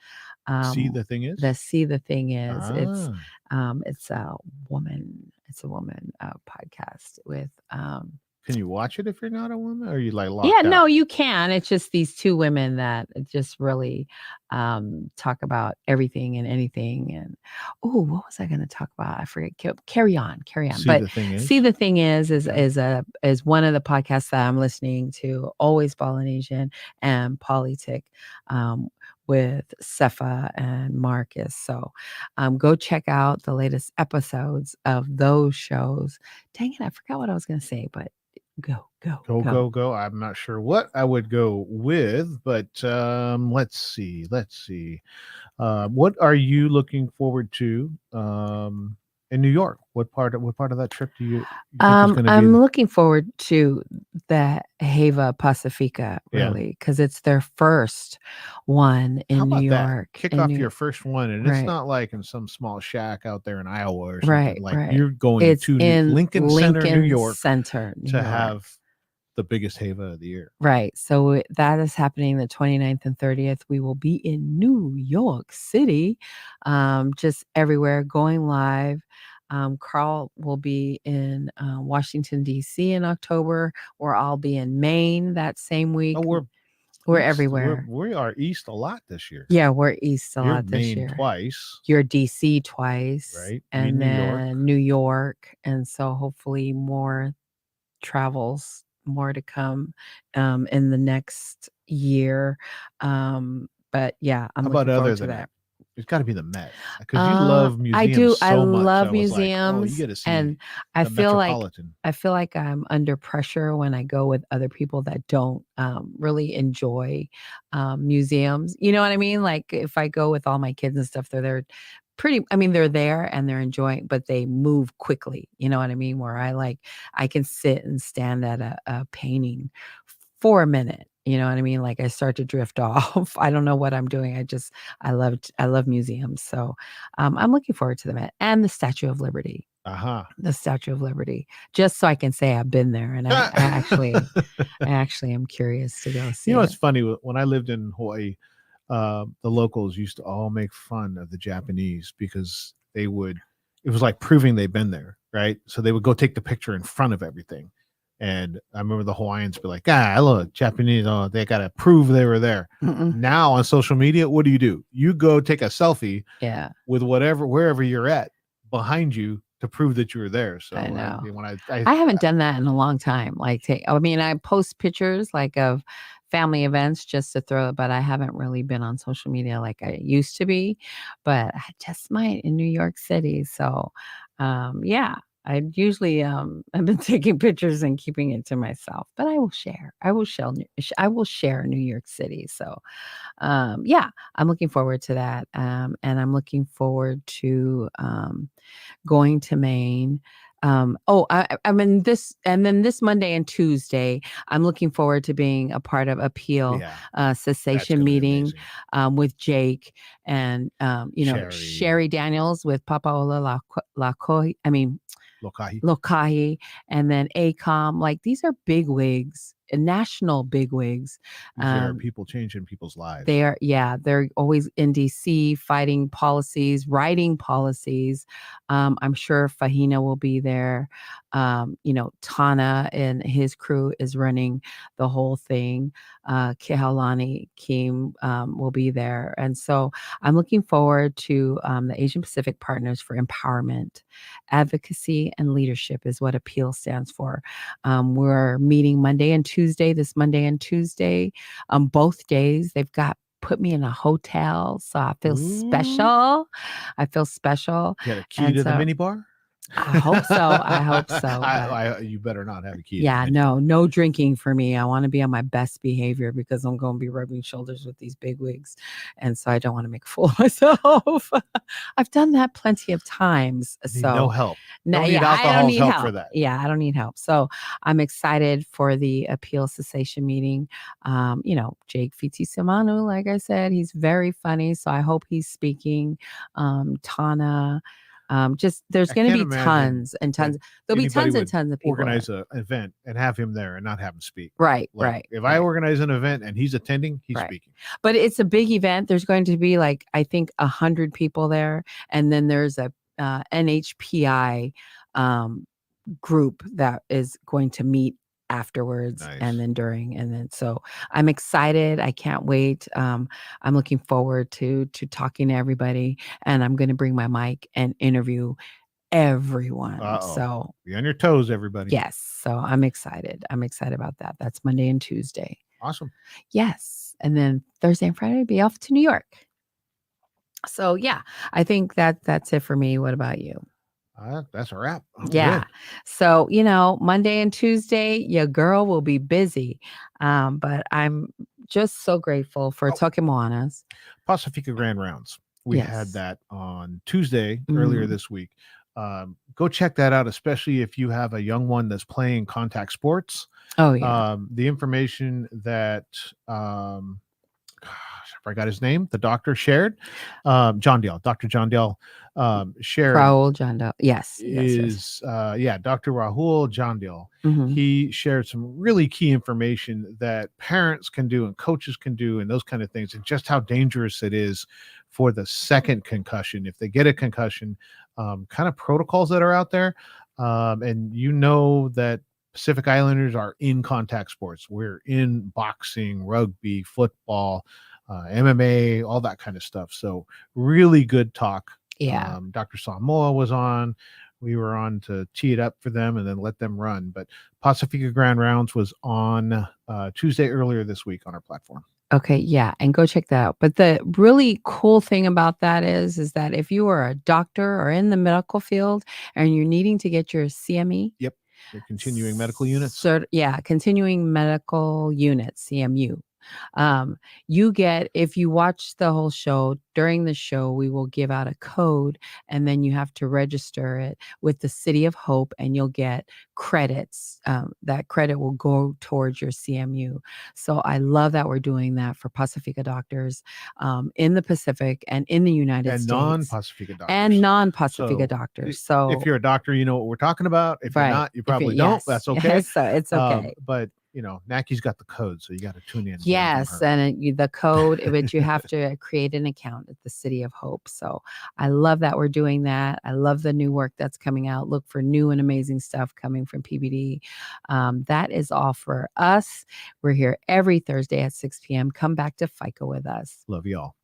See the Thing Is? See the Thing Is. It's a woman. It's a woman podcast with. Can you watch it if you're not a woman, or are you like locked Yeah, out? no, you can. It's just these 2 women that just really talk about everything and anything. And what was I going to talk about? I forget. Carry on. But See the Thing is one of the podcasts that I'm listening to. Always Polynesian and Politic. With Sefa and Marcus. So go check out the latest episodes of those shows. Dang it, I forgot what I was going to say, but go. I'm not sure what I would go with, but let's see. What are you looking forward to in New York? What part of that trip do you think is going to be? I'm looking forward to the Heva Pacifica, really, because it's their first one in New York. Kick off your first one, and it's not like in some small shack out there in Iowa or something. Right. You're going to Lincoln Center, New York, to have the biggest Heva of the year. Right. So that is happening the 29th and 30th. We will be in New York City, just everywhere, going live. Carl will be in Washington, D.C. in October, or I'll be in Maine that same week. Oh, we're everywhere. We are east a lot this year. Yeah, we're east a lot this Maine year. Twice. You're D.C. twice. Right. And then New York. And so hopefully more travels, more to come in the next year. But yeah, I'm looking forward to that. It's got to be the Met, because you love museums. I much. love museums, you get to see and I feel like I'm under pressure when I go with other people that don't really enjoy museums. You know what I mean? Like if I go with all my kids and stuff, they're they're there and they're enjoying, but they move quickly. You know what I mean? Where I can sit and stand at a painting for a minute You know what I mean? Like I start to drift off. I don't know what I'm doing. I love museums. So I'm looking forward to them and the Statue of Liberty. Uh-huh. The Statue of Liberty, just so I can say I've been there, and I actually am curious to go see You know, it. it's funny when I lived in Hawaii, the locals used to all make fun of the Japanese because it was like proving they've been there, right? So they would go take the picture in front of everything. And I remember the Hawaiians be like, look, Japanese, they got to prove they were there. Mm-mm. Now on social media, what do? You go take a selfie Yeah, with wherever you're at behind you to prove that you were there. So I know. when I haven't done that in a long time. Like, I post pictures like of family events just to throw, but I haven't really been on social media like I used to be. But I just might in New York City. So, yeah, I usually I've been taking pictures and keeping it to myself. But I will share. I will share. I will share New York City. So, yeah, I'm looking forward to that. And I'm looking forward to going to Maine. I'm in this, and then this Monday and Tuesday, I'm looking forward to being a part of appeal that's cessation gonna be meeting amazing. with Jake and Sherry Daniels with Papaola Lakohi. I mean Lokahi. Lokahi, and then ACOM. Like these are big wigs, national big wigs. These are people changing people's lives. They're always in DC fighting policies, writing policies. I'm sure Fahina will be there. Tana and his crew is running the whole thing. Kehaulani Kim will be there. And so I'm looking forward to the Asian Pacific Partners for Empowerment, Advocacy, and Leadership is what APPEAL stands for. We're meeting this Monday and Tuesday. Both days they've put me in a hotel, so I feel special. I feel special. You had a key to the mini bar? I hope so. You better not have a key. Yeah, no drinking for me. I want to be on my best behavior because I'm going to be rubbing shoulders with these big wigs. And so I don't want to make a fool of myself. I've done that plenty of times. So no help. No, I don't need help for that. Yeah, I don't need help. So I'm excited for the appeal cessation meeting. Jake Fitisimanu, like I said, he's very funny. So I hope he's speaking. Tana. There's going to be tons and tons. There'll be tons and tons of people. Organize an event and have him there and not have him speak. Right. If I organize an event and he's attending, he's speaking. But it's a big event. There's going to be I think 100 people there, and then there's a NHPI group that is going to meet afterwards. Nice. And then during, and then so I'm excited. I can't wait. I'm looking forward to talking to everybody, and I'm going to bring my mic and interview everyone. So be on your toes, everybody. Yes. So I'm excited. I'm excited about that. That's Monday and Tuesday. Awesome. Yes. And then Thursday and Friday, be off to New York. So yeah, I think that's it for me. What about you? That's a wrap. Yeah. Good. So, Monday and Tuesday, your girl will be busy. But I'm just so grateful for Tokemoanas. Pacifica Grand Rounds. We had that on Tuesday earlier this week. Go check that out, especially if you have a young one that's playing contact sports. Oh, yeah. The information that I forgot his name, the doctor shared, Dr. John Dale shared. Rahul John Dale. Yes. Dr. Rahul John Dale. Mm-hmm. He shared some really key information that parents can do and coaches can do and those kind of things, and just how dangerous it is for the second concussion. If they get a concussion, kind of protocols that are out there. And that Pacific Islanders are in contact sports. We're in boxing, rugby, football, MMA, all that kind of stuff. So really good talk. Yeah. Dr. Samoa was on. We were on to tee it up for them and then let them run. But Pacifica Grand Rounds was on Tuesday earlier this week on our platform. Okay, yeah, and go check that out. But the really cool thing about that is that if you are a doctor or in the medical field and you're needing to get your CME. Yep. Your continuing medical units. Continuing medical units, CMU. You get, if you watch the whole show, during the show, we will give out a code, and then you have to register it with the City of Hope, and you'll get credits. That credit will go towards your CMU. So I love that we're doing that for Pacifica doctors in the Pacific and in the United And States. non-Pacifica doctors. And non-Pacifica So, doctors. So if you're a doctor, you know what we're talking about. If you're right. not, you If probably it- don't. yes. That's okay. So it's okay. But you know, Naki's got the code, so you got to tune in. and learn from Yes, her. and the code, but you have to create an account at the City of Hope. So I love that we're doing that. I love the new work that's coming out. Look for new and amazing stuff coming from PBD. That is all for us. We're here every Thursday at 6 p.m. Come back to FICA with us. Love y'all.